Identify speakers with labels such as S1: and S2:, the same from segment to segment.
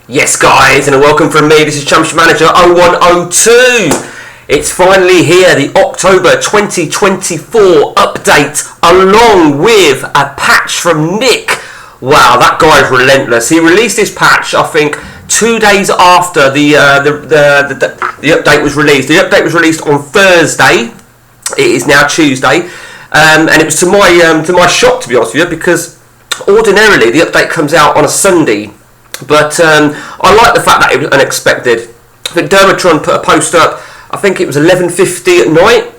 S1: Yes guys, and a welcome from me. This is Premiership Manager 0102. It's finally here, the October 2024 update, along with a patch from Nick. Wow, that guy's relentless. He released this patch, I think, 2 days after the update was released. The update was released on Thursday. It is now Tuesday, and it was to my shock, to be honest with you, because ordinarily the update comes out on a Sunday. But I like the fact that it was unexpected. I think Dermatron put a post up, I think it was 11:50 at night,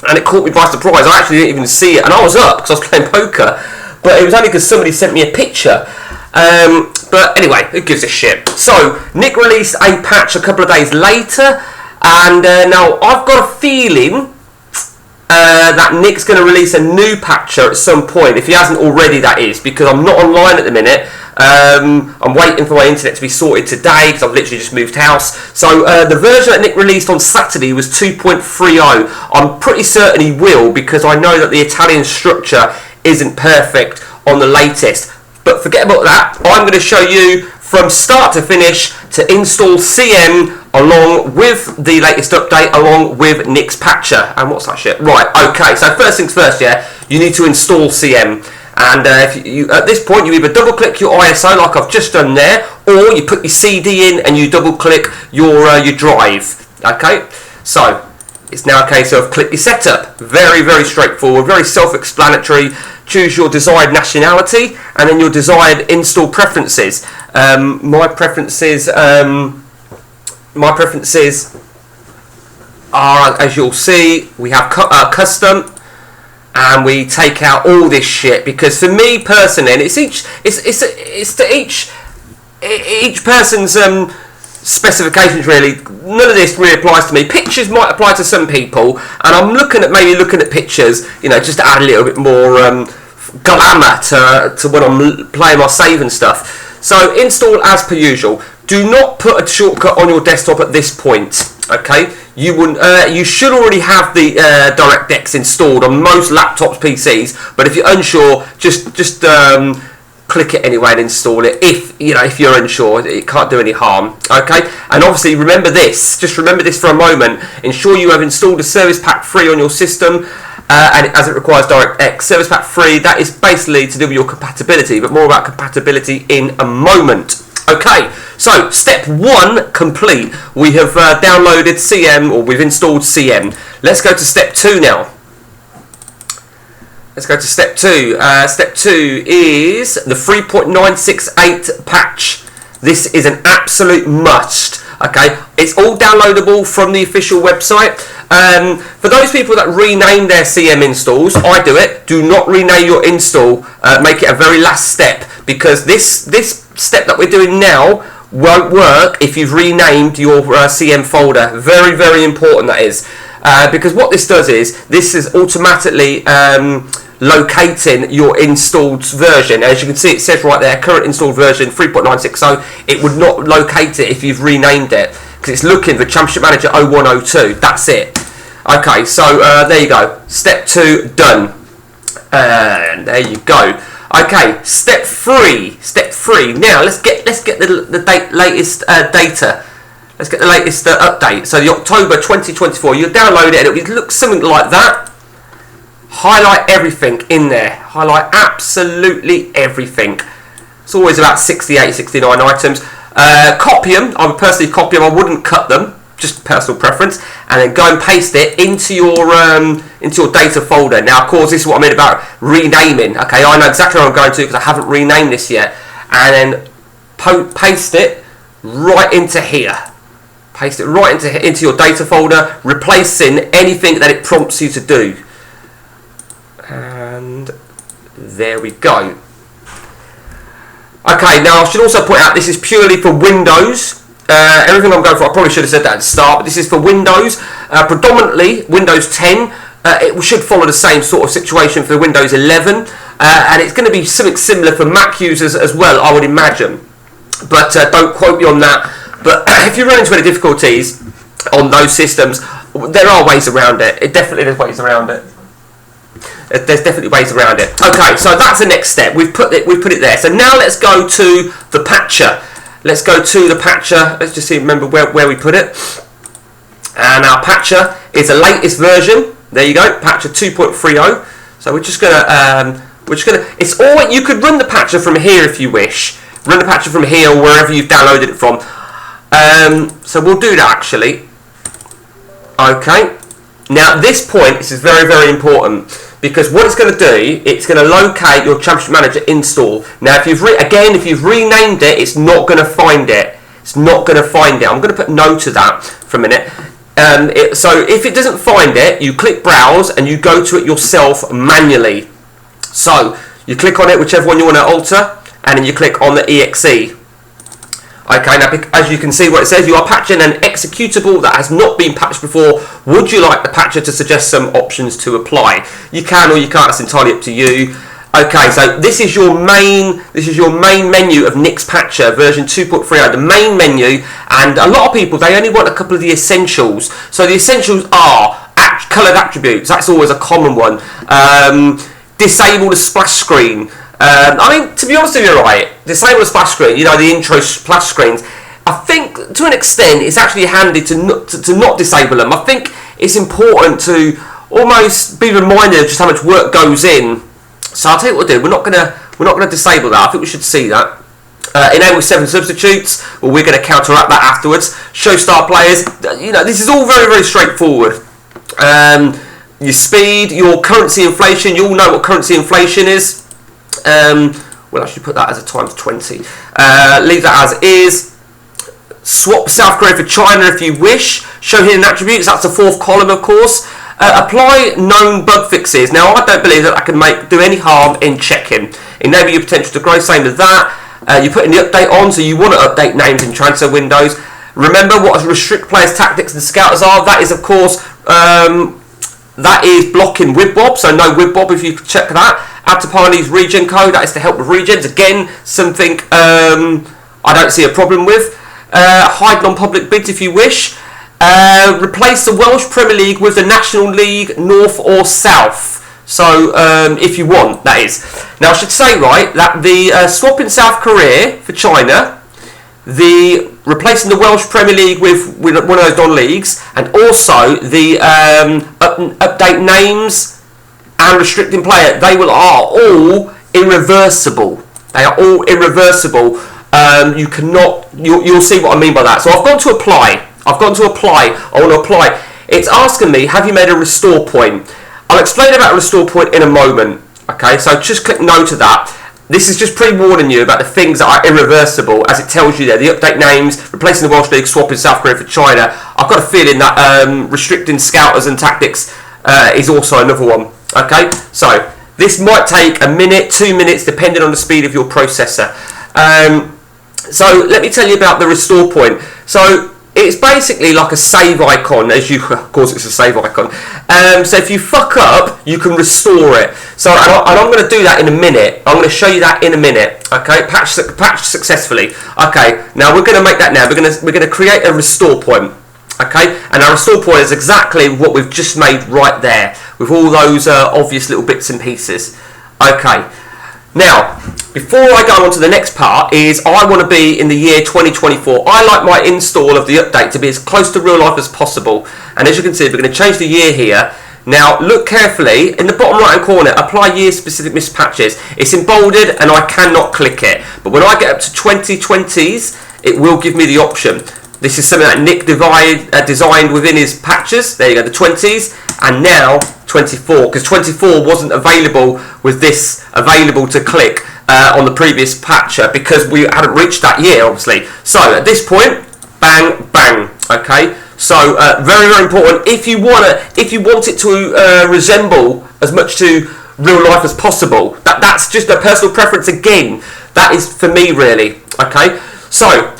S1: and it caught me by surprise. I actually didn't even see it, and I was up because I was playing poker, but it was only because somebody sent me a picture. But anyway, who gives a shit? So, Nick released a patch a couple of days later, and now I've got a feeling that Nick's going to release a new patcher at some point, if he hasn't already, that is, because I'm not online at the minute. I'm waiting for my internet to be sorted today because I've literally just moved house. So the version that Nick released on Saturday was 2.30. I'm pretty certain he will, because I know that the Italian structure isn't perfect on the latest. But forget about that. I'm going to show you from start to finish to install CM along with the latest update, along with Nick's patcher. And what's that shit? Right, okay, so first things first, yeah, you need to install CM. And if you, at this point, you either double click your ISO like I've just done there, or you put your CD in and you double click your drive. Okay, so it's now a case of click your setup. Very, very straightforward, very self-explanatory. Choose your desired nationality and then your desired install preferences. My preferences are, as you'll see, we have custom. And we take out all this shit, because for me personally, and it's to each person's specifications really. None of this really applies to me. Pictures might apply to some people, and I'm looking at pictures, you know, just to add a little bit more glamour to when I'm playing my save and stuff. So install as per usual. Do not put a shortcut on your desktop at this point. Okay, you should already have the DirectX installed on most laptops, PCs. But if you're unsure, just click it anyway and install it. If you're unsure, it can't do any harm. Okay, and obviously remember this. Just remember this for a moment. Ensure you have installed a Service Pack 3 on your system. And as it requires DirectX. Service Pack 3, that is basically to do with your compatibility, but more about compatibility in a moment. Okay, so step 1 complete. We have downloaded CM, or we've installed CM. Let's go to step 2 now. Let's go to step 2. Step 2 is the 3.968 patch. This is an absolute must. Okay, it's all downloadable from the official website. For those people that rename their CM installs, I do it. Do not rename your install. Make it a very last step, because this step that we're doing now won't work if you've renamed your CM folder. Very, very important that is, because what this does is this is automatically locating your installed version. As you can see, it says right there, current installed version 3.960. It would not locate it if you've renamed it, because it's looking for Premiership Manager 0102. That's it. Okay, so there you go. Step 2 done. And there you go. Okay, step 3. Step 3. Now let's get the latest data. Let's get the latest update. So the October 2024. You download it, and it looks something like that. Highlight everything in there. Highlight absolutely everything. It's always about 68, 69 items. Copy them. I would personally copy them. I wouldn't cut them. Just personal preference. And then go and paste it into your data folder. Now, of course, this is what I mean about renaming. Okay, I know exactly where I'm going to, because I haven't renamed this yet. And then paste it right into here. Paste it right into your data folder, replacing anything that it prompts you to do. And there we go. Okay, now I should also point out this is purely for Windows. Everything I'm going for, I probably should have said that at the start, but this is for Windows, predominantly Windows 10. It should follow the same sort of situation for Windows 11, and it's going to be something similar for Mac users as well, I would imagine. But don't quote me on that. But if you run into any difficulties on those systems, there are ways around it. There's ways around it. There's definitely ways around it. Okay, so that's the next step. We've put it there. So now let's go to the patcher. let's go to the patcher. Let's just see, remember where we put it. And our patcher is the latest version. There you go, patcher 2.30. So we're just gonna, it's all, you could run the patcher from here if you wish. Run the patcher from here or wherever you've downloaded it from. So we'll do that actually. Okay. Now at this point, this is very, very important, because what it's going to do, it's going to locate your Championship Manager install. Now if you've renamed it, it's not going to find it. It's not going to find it. I'm going to put no to that for a minute. So if it doesn't find it, you click browse and you go to it yourself manually. So you click on it, whichever one you want to alter, and then you click on the exe. Okay, now as you can see what it says, you are patching an executable that has not been patched before. Would you like the patcher to suggest some options to apply? You can or you can't, it's entirely up to you. Okay, so this is your main menu of Nick's Patcher version 2.30, the main menu, and a lot of people, they only want a couple of the essentials. So the essentials are coloured attributes, that's always a common one. Disable the splash screen. I mean, to be honest with you, right, disable the splash screen, you know, the intro splash screens, I think to an extent it's actually handy to not disable them. I think it's important to almost be reminded of just how much work goes in. So I'll tell you what we'll do, we're not gonna disable that. I think we should see that. Enable 7 substitutes, well, we're going to counteract that afterwards. Show star players, you know, this is all very, very straightforward. Your speed, your currency inflation, you all know what currency inflation is. We'll actually put that as a times 20. Leave that as is. Swap South Korea for China if you wish. Show hidden attributes, that's the 4th column of course. Apply known bug fixes. Now I don't believe that I can do any harm in checking. Enable your potential to grow, same as that. You're putting the update on, so you want to update names in transfer windows. Remember what restrict players' tactics and scouters are. That is of course, that is blocking WibBob, so no WibBob if you check that. Add to Parley's regen code, that is to help with regens. Again, something I don't see a problem with. Hide non-public bids if you wish. Replace the Welsh Premier League with the National League North or South. So if you want, that is. Now I should say, right, that the swapping South Korea for China, the replacing the Welsh Premier League with one of those non-leagues, and also the update names and restricting player, they are all irreversible. They are all irreversible. You cannot. You'll see what I mean by that. So I've gone to apply. I want to apply. It's asking me, have you made a restore point? I'll explain about a restore point in a moment. Okay, so just click no to that. This is just pre-warning you about the things that are irreversible, as it tells you there. The update names, replacing the Welsh League, swapping South Korea for China. I've got a feeling that restricting scouters and tactics is also another one. Okay, so this might take a minute, 2 minutes, depending on the speed of your processor. So let me tell you about the restore point. So it's basically like a save icon, of course it's a save icon. So if you fuck up, you can restore it. So, and I'm going to do that in a minute. I'm going to show you that in a minute. Okay, patch successfully. Okay, now we're going to make that now. We're going to create a restore point. Okay, and our restore point is exactly what we've just made right there, with all those obvious little bits and pieces. Okay. Now, before I go on to the next part, is I want to be in the year 2024. I like my install of the update to be as close to real life as possible. And as you can see, we're going to change the year here. Now, look carefully. In the bottom right hand corner, apply year-specific missed patches. It's emboldened and I cannot click it. But when I get up to 2020s, it will give me the option. This is something that Nick designed within his patches. There you go, the 20s. And now 24, because 24 wasn't available with this available to click on the previous patcher, because we hadn't reached that year, obviously. So at this point, bang, bang. Okay. So very, very important. If you want it to resemble as much to real life as possible, that's just a personal preference. Again, that is for me really. Okay. So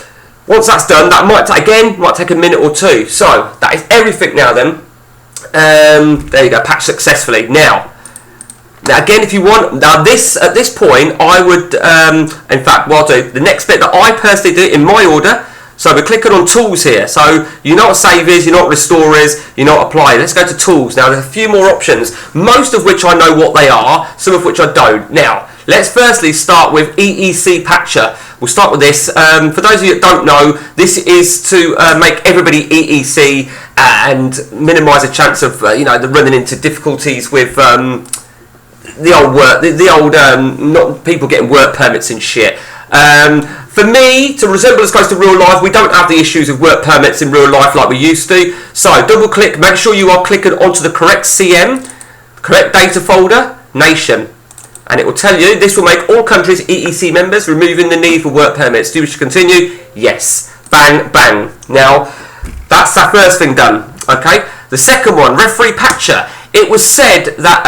S1: once that's done, that might take a minute or two. So that is everything now. Then. There you go, patch successfully. Now again, if you want, at this point, I would, in fact, what I'll do, the next bit that I personally do in my order, so we're clicking on tools here. So you know what save is, you know what restore is, you know what apply. Let's go to tools. Now there's a few more options, most of which I know what they are, some of which I don't. Now, let's firstly start with EEC Patcher. We'll start with this. For those of you that don't know, this is to make everybody EEC and minimise the chance of the running into difficulties with the old not people getting work permits and shit. For me, to resemble as close to real life, we don't have the issues of work permits in real life like we used to. So double click, make sure you are clicking onto the correct CM, correct data folder, nation. And it will tell you this will make all countries EEC members, removing the need for work permits. Do you wish to continue? Yes. Bang, bang. Now, that's our first thing done. Okay. The second one, referee patcher. It was said that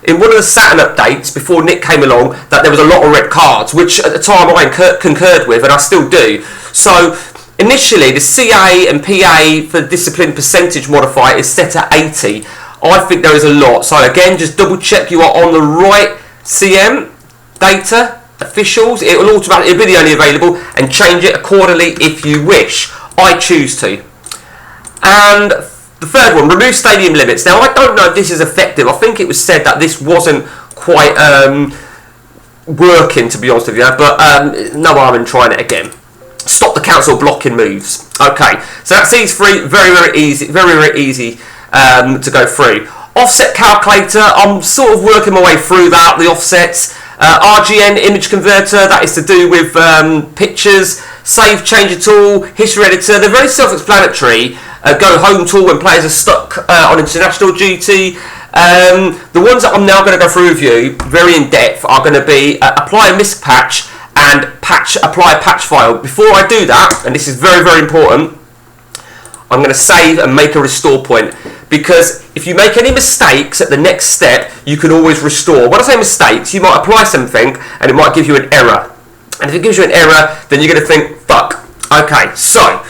S1: in one of the Saturn updates before Nick came along that there was a lot of red cards, which at the time I concurred with, and I still do. So initially, the CA and PA for discipline percentage modifier is set at 80. I think there is a lot. So again, just double check you are on the right CM data officials. It will automatically be the only available, and change it accordingly if you wish. I choose to. And the third one, remove stadium limits. Now, I don't know if this is effective. I think it was said that this wasn't quite working, to be honest with you, but no harm in trying it again. Stop the council blocking moves. Okay, so that's these three, very easy to go through. Offset calculator, I'm sort of working my way through that, the offsets. RGN image converter, that is to do with pictures. Save changer tool, history editor, they're very self-explanatory. Go home tool when players are stuck on international duty. The ones that I'm now going to go through with you, very in depth, are going to be apply a misc patch and apply a patch file. Before I do that, and this is very important, I'm going to save and make a restore point, because if you make any mistakes at the next step, you can always restore. When I say mistakes, you might apply something and it might give you an error. And if it gives you an error, then you're going to think, fuck. Okay, so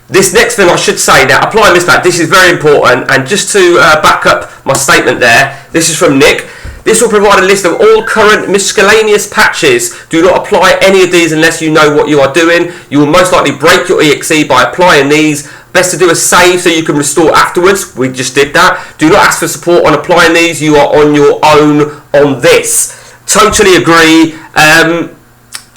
S1: this next thing I should say now, applying this back, this is very important, and just to back up my statement there, this is from Nick. This will provide a list of all current miscellaneous patches. Do not apply any of these unless you know what you are doing. You will most likely break your EXE by applying these. Best to do a save so you can restore afterwards. We just did that. Do not ask for support on applying these. You are on your own on this. Totally agree.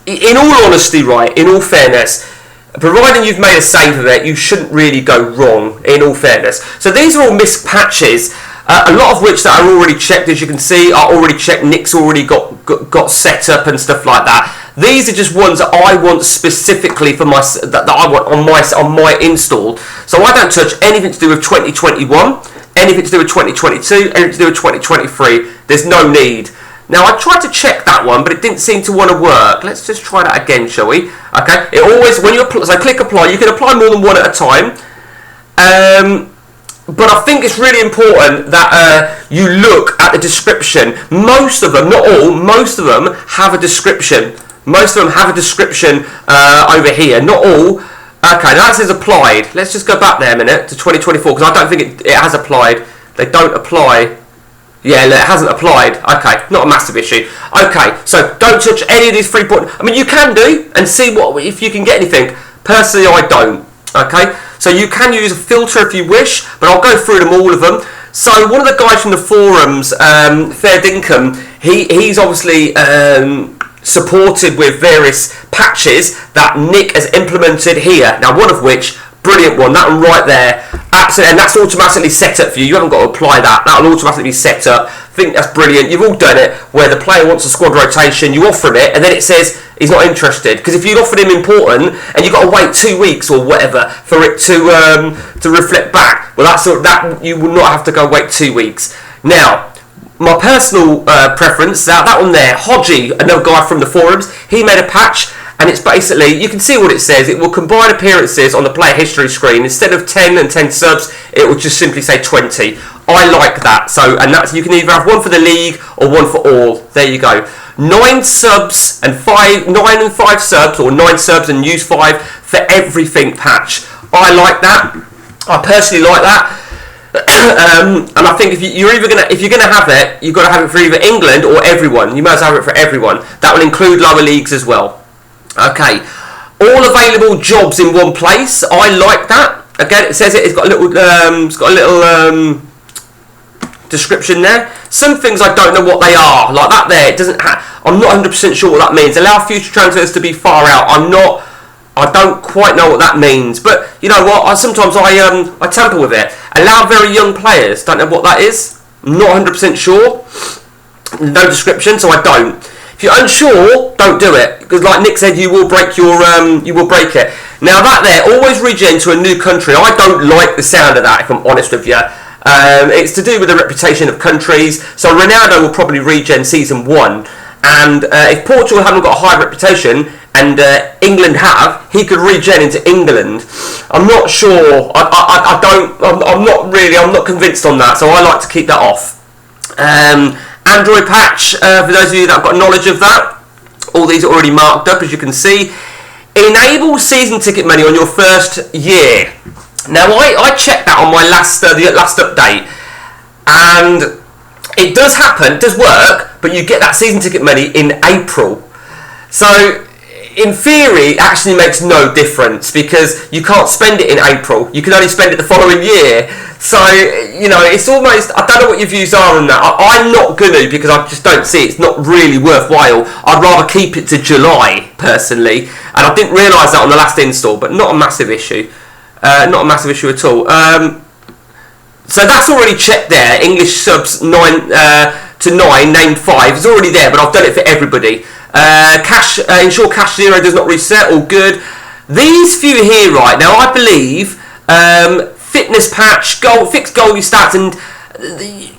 S1: In all honesty, right, in all fairness, providing you've made a save of it, you shouldn't really go wrong, in all fairness. So these are all misc patches, a lot of which that are already checked, as you can see, are already checked. Nick's already got set up and stuff like that. These are just ones that I want specifically for my that I want on my install. So I don't touch anything to do with 2021, anything to do with 2022, anything to do with 2023. There's no need. Now, I tried to check that one, but it didn't seem to want to work. Let's just try that again, shall we? Okay, it always, when you apply, so click apply, you can apply more than one at a time. But I think it's really important that you look at the description. Most of them, not all, most of them have a description. Most of them have a description over here, not all. Okay, now that says applied. Let's just go back there a minute to 2024, because I don't think it has applied. They don't apply. Yeah, it hasn't applied. Okay, not a massive issue. Okay, so don't touch any of these 3 point. I mean, you can do and see what if you can get anything. Personally, I don't. Okay, so you can use a filter if you wish, but I'll go through them all of them. So one of the guys from the forums, Fair Dinkum, he's obviously supported with various patches that Nick has implemented here. Now, one of which, brilliant one, that one right there, absolutely, and that's automatically set up for you. You haven't got to apply that. That will automatically be set up. I think that's brilliant. You've all done it, where the player wants a squad rotation, you offer him it, and then it says he's not interested. Because if you'd offered him important, and you've got to wait 2 weeks or whatever for it to reflect back, well, that you will not have to go wait 2 weeks. Now, my personal preference, that one there, Hodgie, another guy from the forums, he made a patch, and it's basically, you can see what it says, it will combine appearances on the player history screen. Instead of 10 and 10 subs, it will just simply say 20. I like that. So, and that's, you can either have one for the league or one for all. There you go. 9 subs and 5, 9 and 5 subs, or 9 subs and use 5 for everything patch. I like that. I personally like that. And I think if you're gonna have it, you've got to have it for either England or everyone. You must have it for everyone. That will include lower leagues as well. Okay, all available jobs in one place. I like that. Again, it says it's got a little description there. Some things I don't know what they are, like that there. It doesn't. I'm not 100% sure what that means. Allow future transfers to be far out. I don't quite know what that means. But you know what? Sometimes I tamper with it. Allow very young players. Don't know what that is. I'm not 100% sure. No description, so I don't. If you're unsure, don't do it, because like Nick said, you will break it. Now that there, always regen to a new country. I don't like the sound of that, if I'm honest with you. It's to do with the reputation of countries. So Ronaldo will probably regen season 1, and if Portugal haven't got a high reputation and England have, he could regen into England. I'm not sure. I'm not convinced on that. So I like to keep that off. Android patch, for those of you that have got knowledge of that, all these are already marked up, as you can see. Enable season ticket money on your first year. Now I checked that on my last update, and it does happen, it does work, but you get that season ticket money in April. So in theory, it actually makes no difference, because you can't spend it in April. You can only spend it the following year. So, you know, it's almost, I don't know what your views are on that. I'm not going to, because I just don't see it. It's not really worthwhile. I'd rather keep it to July, personally. And I didn't realise that on the last install, but not a massive issue. Not a massive issue at all. So that's already checked there. English subs 9 to 9, named 5. It's already there, but I've done it for everybody. Ensure cash 0 does not reset. All good. These few here, right now, I believe fitness patch, fix goalie stats, and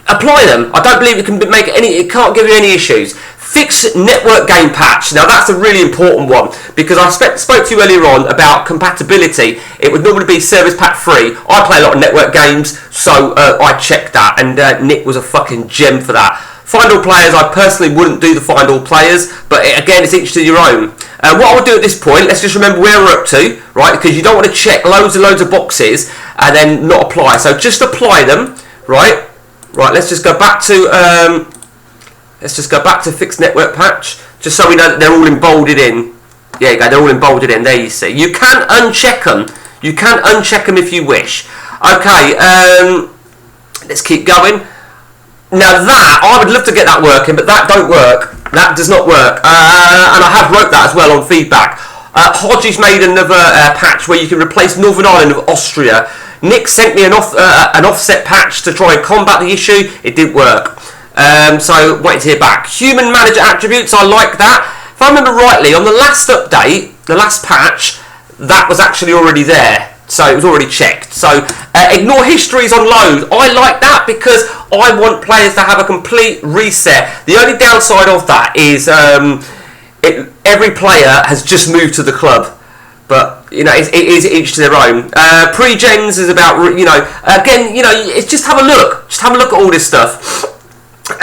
S1: apply them. I don't believe it can make any. It can't give you any issues. Fix network game patch. Now that's a really important one, because I spoke to you earlier on about compatibility. It would normally be service pack 3. I play a lot of network games, so I checked that, and Nick was a fucking gem for that. Find all players, I personally wouldn't do the find all players, but again, it's each to your own. What I would do at this point, let's just remember where we're up to, right? Because you don't want to check loads of boxes and then not apply. So just apply them, right? Right. Let's just go back to fixed network patch, just so we know that they're all embolded in. Yeah, you go. They're all embolded in. There you see. You can uncheck them. You can uncheck them if you wish. Okay. Let's keep going. Now that, I would love to get that working, but that don't work. That does not work. And I have wrote that as well on feedback. Hodges made another patch where you can replace Northern Ireland with Austria. Nick sent me an offset patch to try and combat the issue. It didn't work. So waiting to hear back. Human manager attributes, I like that. If I remember rightly, on the last update, the last patch, that was actually already there. So it was already checked. So ignore histories on load. I like that, because I want players to have a complete reset. The only downside of that is every player has just moved to the club. But, you know, it is each to their own. Pre-gens is about, you know, again, you know, it's just have a look. Just have a look at all this stuff. Okay,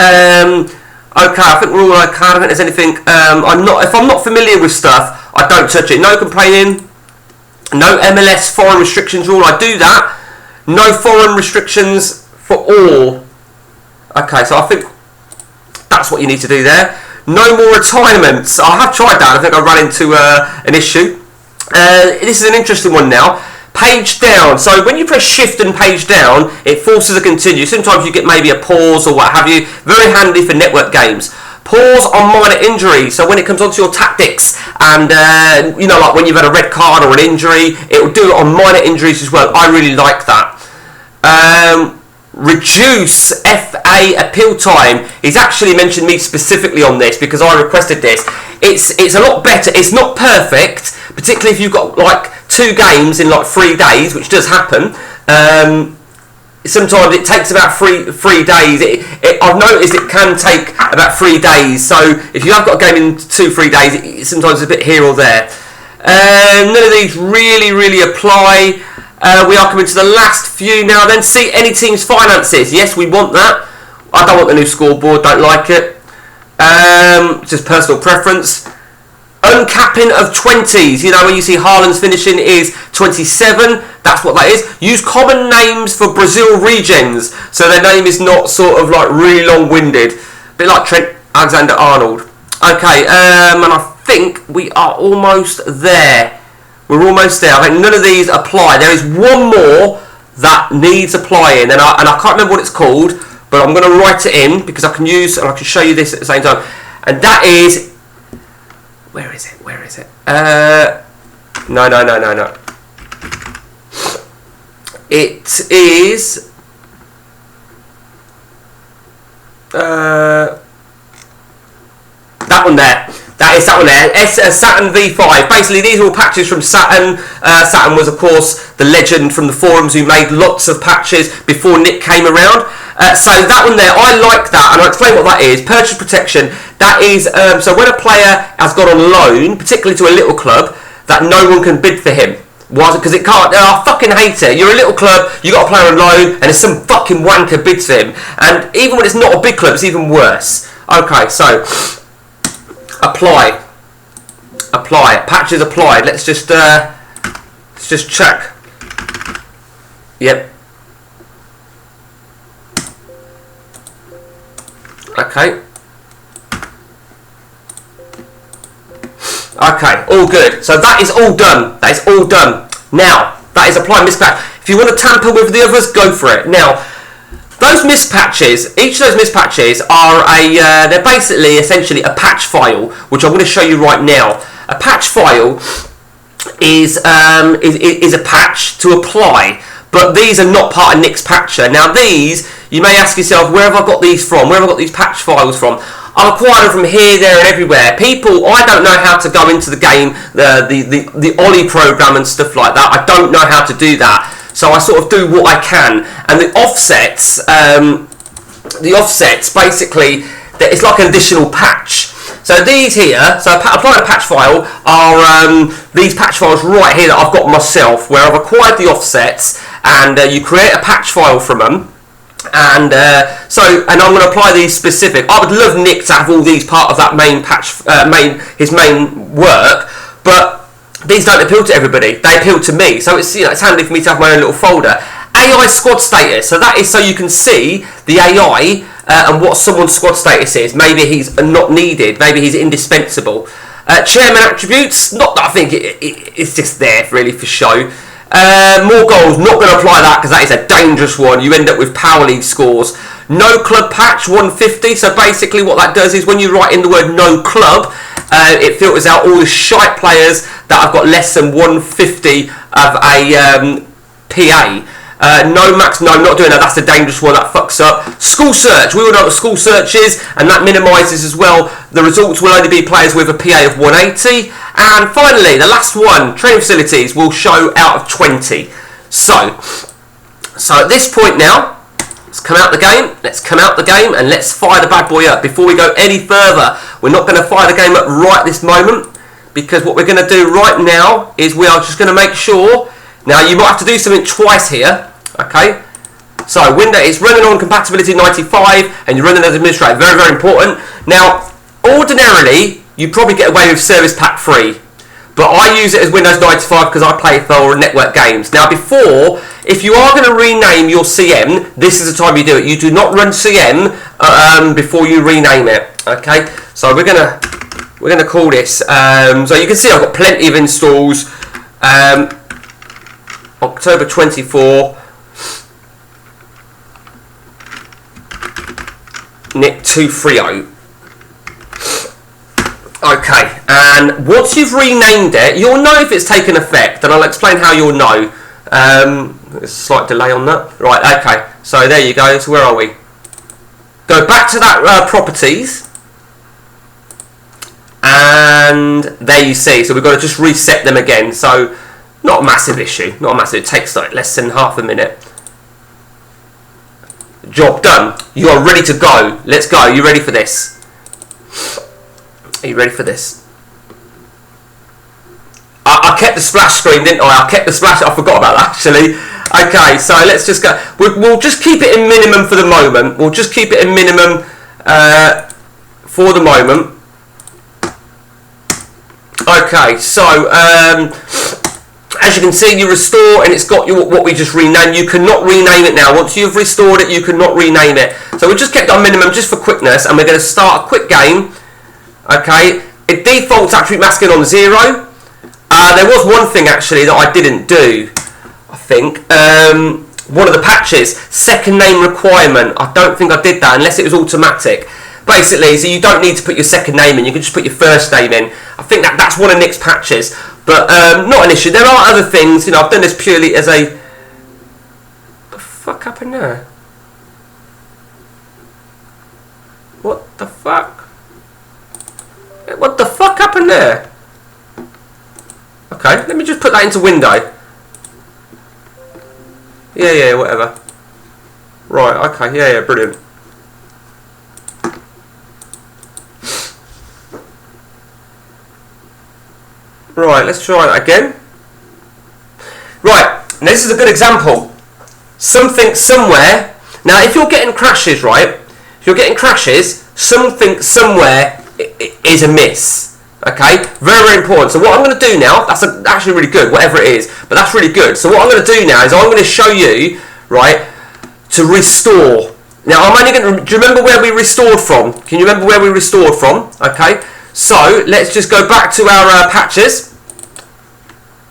S1: I think we're all okay. I don't think there's anything. If I'm not familiar with stuff, I don't touch it. No complaining. No MLS foreign restrictions rule. I do that. No foreign restrictions for all. Okay, so I think that's what you need to do there. No more retirements. I have tried that. I think I ran into an issue. This is an interesting one now. Page down. So when you press shift and page down, it forces a continue. Sometimes you get maybe a pause or what have you. Very handy for network games. Pause on minor injury. So when it comes onto your tactics, and you know, like when you've had a red card or an injury, it will do it on minor injuries as well. I really like that. Reduce FA appeal time. He's actually mentioned me specifically on this because I requested this. It's a lot better. It's not perfect, particularly if you've got like 2 games in like 3 days, which does happen. Sometimes it takes about three days. I've noticed it can take about 3 days. So if you have got a game in 2-3 days, it's sometimes a bit here or there. None of these really apply. We are coming to the last few now. Then see any team's finances. Yes, we want that. I don't want the new scoreboard. Don't like it. It's just personal preference. Uncapping of 20s. You know, when you see Haaland's finishing is 27. That's what that is. Use common names for Brazil regions, so their name is not sort of like really long-winded. A bit like Trent Alexander-Arnold. Okay, and I think we are almost there. We're almost there. I think none of these apply. There is one more that needs applying, and I can't remember what it's called, but I'm going to write it in because I can use and I can show you this at the same time. and that is, where is it? No. It is that one there. That is that one there. Saturn V5. Basically, these are all patches from Saturn. Saturn was, of course, the legend from the forums who made lots of patches before Nick came around. So that one there, I like that, and I'll explain what that is. Purchase protection. That is so when a player has gone on loan, particularly to a little club, that no one can bid for him. Why? Because it can't. I fucking hate it. You're a little club, you got a player on loan, and there's some fucking wanker bids for him. And even when it's not a big club, it's even worse. Okay, so apply. Patches applied. Let's just check. Yep. Okay. Okay, all good. So that is all done. That is all done. Now, that is apply mispatch. If you want to tamper with the others, go for it. Now, those mispatches, each of those mispatches are they're basically essentially a patch file, which I'm going to show you right now. A patch file is a patch to apply, but these are not part of Nick's patcher. Now these, you may ask yourself, where have I got these from? Where have I got these patch files from? I've acquired them from here, there and everywhere. People, I don't know how to go into the game, the Ollie program and stuff like that. I don't know how to do that. So I sort of do what I can. And the offsets basically, it's like an additional patch. So these here, so applying a patch file are these patch files right here that I've got myself, where I've acquired the offsets, and you create a patch file from them. And and I'm going to apply these specific. I would love Nick to have all these part of that main patch, his main work, but these don't appeal to everybody. They appeal to me, so it's it's handy for me to have my own little folder. AI squad status. So that is so you can see the AI and what someone's squad status is. Maybe he's not needed. Maybe he's indispensable. Chairman attributes. Not that I think it's just there really for show. More goals, not going to apply that because that is a dangerous one. You end up with Power League scores. No club patch, 150. So basically what that does is when you write in the word no club, it filters out all the shite players that have got less than 150 of a PA. No max, no, not doing that. That's a dangerous one. That fucks up. School search. We all know what school search is, and that minimises as well. The results will only be players with a PA of 180. And finally, the last one, training facilities, will show out of 20. So at this point now, let's come out the game. Let's come out the game and let's fire the bad boy up. Before we go any further, we're not going to fire the game up right this moment, because what we're going to do right now is we are just going to make sure. Now you might have to do something twice here. Okay, so window is running on compatibility 95 and you're running as administrator, very, very important. Now, ordinarily, you probably get away with Service Pack 3, but I use it as Windows 95 because I play for network games. Now, before, if you are going to rename your CM, this is the time you do it. You do not run CM before you rename it. Okay, so we're gonna call this. So you can see I've got plenty of installs. October 24. Nick 230. Okay, and once you've renamed it, you'll know if it's taken effect, and I'll explain how you'll know. There's a slight delay on that. Right, okay, so there you go. So where are we? Go back to that properties, and there you see. So we've got to just reset them again. So not a massive issue. Not a massive. It takes like less than half a minute. Job done. You are ready to go. Let's go. Are you ready for this? Are you ready for this? I kept the splash screen, didn't I? I kept the splash. I forgot about that actually. Okay, so let's just go. We'll just keep it in minimum for the moment. We'll just keep it in minimum for the moment. Okay, so as you can see, you restore and it's got you what we just renamed. You cannot rename it now. Once you've restored it, you cannot rename it. So we just kept on minimum just for quickness, and we're going to start a quick game. Okay, it defaults attribute masking on 0. There was one thing actually that I didn't do. I think one of the patches, second name requirement. I don't think I did that unless it was automatic. Basically, so you don't need to put your second name in, you can just put your first name in. I think that's one of Nick's patches, but not an issue. There are other things, you know, I've done this purely as a... What the fuck happened there? What the fuck? What the fuck happened there? Okay, let me just put that into window. Yeah, whatever. Right, okay, yeah, brilliant. Right, let's try that again. Right, now this is a good example. Something somewhere. Now, if you're getting crashes, right? If you're getting crashes, something somewhere is amiss. Okay, very, very important. So what I'm going to do now, that's actually really good, whatever it is, but that's really good. So what I'm going to do now is I'm going to show you, right, to restore. Now, I'm only going to, do you remember where we restored from? Can you remember where we restored from? Okay, so let's just go back to our patches.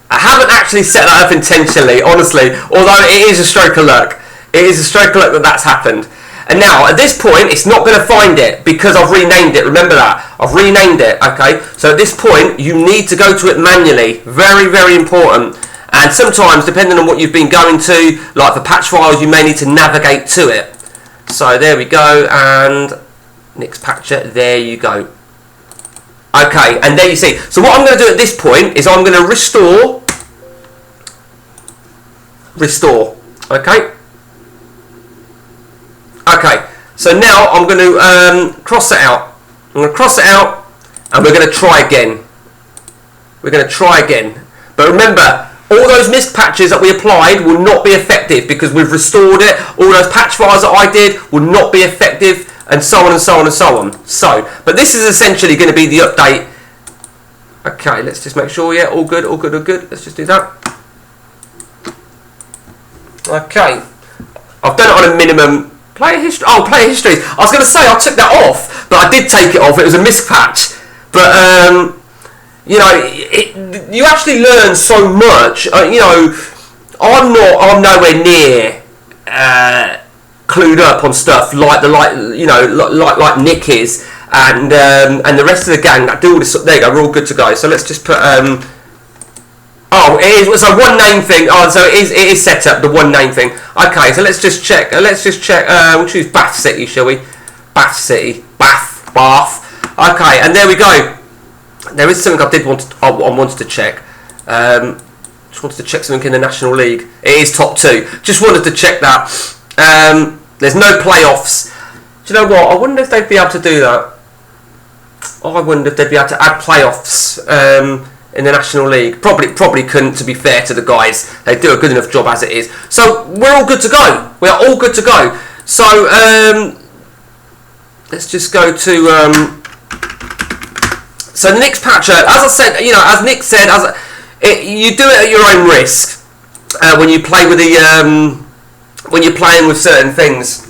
S1: I haven't actually set that up intentionally, honestly, although it is a stroke of luck. It is a stroke of luck that that's happened. And now, at this point, it's not going to find it because I've renamed it. Remember that. I've renamed it, okay? So at this point, you need to go to it manually. Very, very important. And sometimes, depending on what you've been going to, like the patch files, you may need to navigate to it. So there we go, and Nick's patcher, there you go. Okay, and there you see. So what I'm going to do at this point is I'm going to restore, okay? Okay, so now I'm going to cross it out. I'm going to cross it out, and we're going to try again. We're going to try again. But remember, all those missed patches that we applied will not be effective because we've restored it. All those patch files that I did will not be effective, and so on and so on and so on. So, but this is essentially going to be the update. Okay, let's just make sure, yeah, all good, all good, all good. Let's just do that. Okay, I've done it on a minimum. Player history. Oh, player histories. I was going to say I took that off, but I did take it off. It was a mispatch. But you know, you actually learn so much. You know, I'm nowhere near clued up on stuff like like Nick is, and the rest of the gang that do all this. There you go. We're all good to go. So let's just put. Oh, it is. So one name thing. Oh, so it is set up, the one name thing. Okay, so let's just check. We'll choose Bath City, shall we? Bath City. Bath. Okay, and there we go. There is something I wanted to check. Just wanted to check something in the National League. It is top 2. Just wanted to check that. There's no playoffs. Do you know what? I wonder if they'd be able to do that. I wonder if they'd be able to add playoffs. In the National League. Probably couldn't, to be fair to the guys. They do a good enough job as it is. So we're all good to go. We are all good to go. So let's just go to so the Nick's patcher, as I said, you know, as Nick said, you do it at your own risk when you play with the when you're playing with certain things.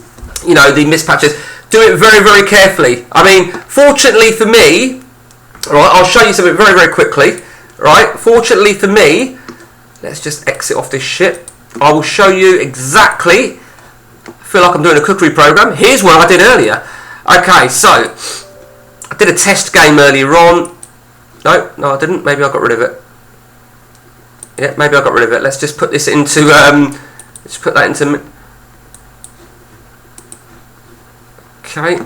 S1: You know, the mispatches. Do it very, very carefully. I mean, fortunately for me, right, I'll show you something very, very quickly. Right, fortunately for me, let's just exit off this shit. I will show you exactly. I feel like I'm doing a cookery program. Here's what I did earlier. Okay, so I did a test game earlier on. No, I didn't. Maybe I got rid of it. Yeah, maybe I got rid of it. Let's just put this into. Let's put that into. Okay.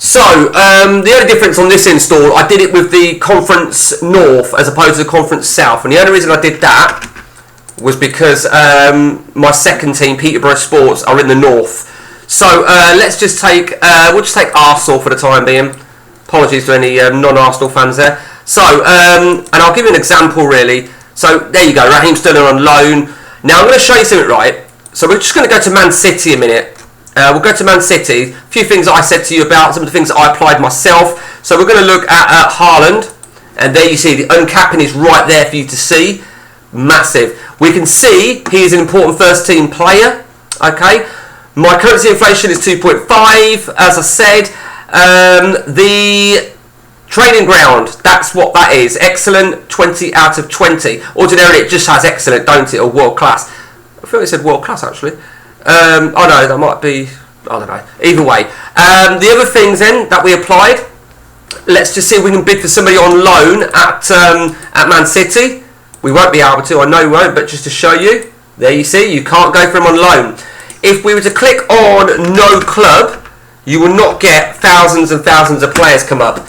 S1: So, the only difference on this install, I did it with the Conference North as opposed to the Conference South. And the only reason I did that was because my second team, Peterborough Sports, are in the North. So, let's just take, we'll just take Arsenal for the time being. Apologies to any non-Arsenal fans there. So, and I'll give you an example really. So, there you go, Raheem Sterling on loan. Now, I'm going to show you something, right? So, we're just going to go to Man City a minute. We'll go to Man City. A few things that I said to you about, some of the things that I applied myself. So we're going to look at Haaland. And there you see the uncapping is right there for you to see. Massive. We can see he is an important first team player. Okay. My currency inflation is 2.5. As I said, the training ground, that's what that is. Excellent, 20 out of 20. Ordinarily it just has excellent, don't it? Or world class. I thought it said world class actually. Oh no, that might be. I don't know. Either way. The other things then that we applied, let's just see if we can bid for somebody on loan at Man City. We won't be able to, I know we won't, but just to show you, there you see, you can't go for him on loan. If we were to click on no club, you will not get thousands and thousands of players come up.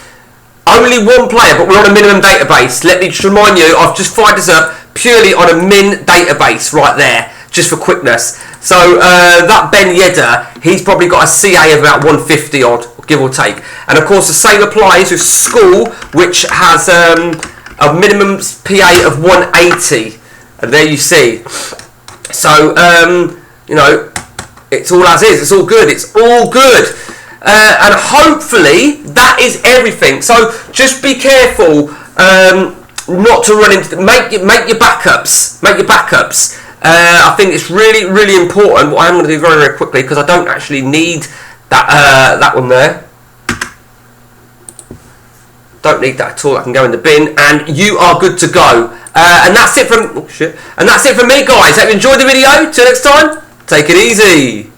S1: Only one player, but we're on a minimum database. Let me just remind you, I've just fired this up purely on a min database right there, just for quickness. So that Ben Yedder, he's probably got a CA of about 150 odd, give or take. And of course the same applies with School, which has a minimum PA of 180. And there you see. So, you know, it's all as is, it's all good, it's all good. And hopefully that is everything. So just be careful not to run into, make your backups. I think it's really important. What I'm going to do very quickly, because I don't actually need that one there. Don't need that at all. I can go in the bin, and you are good to go. And that's it from me, guys. Hope you enjoyed the video. Till next time, take it easy.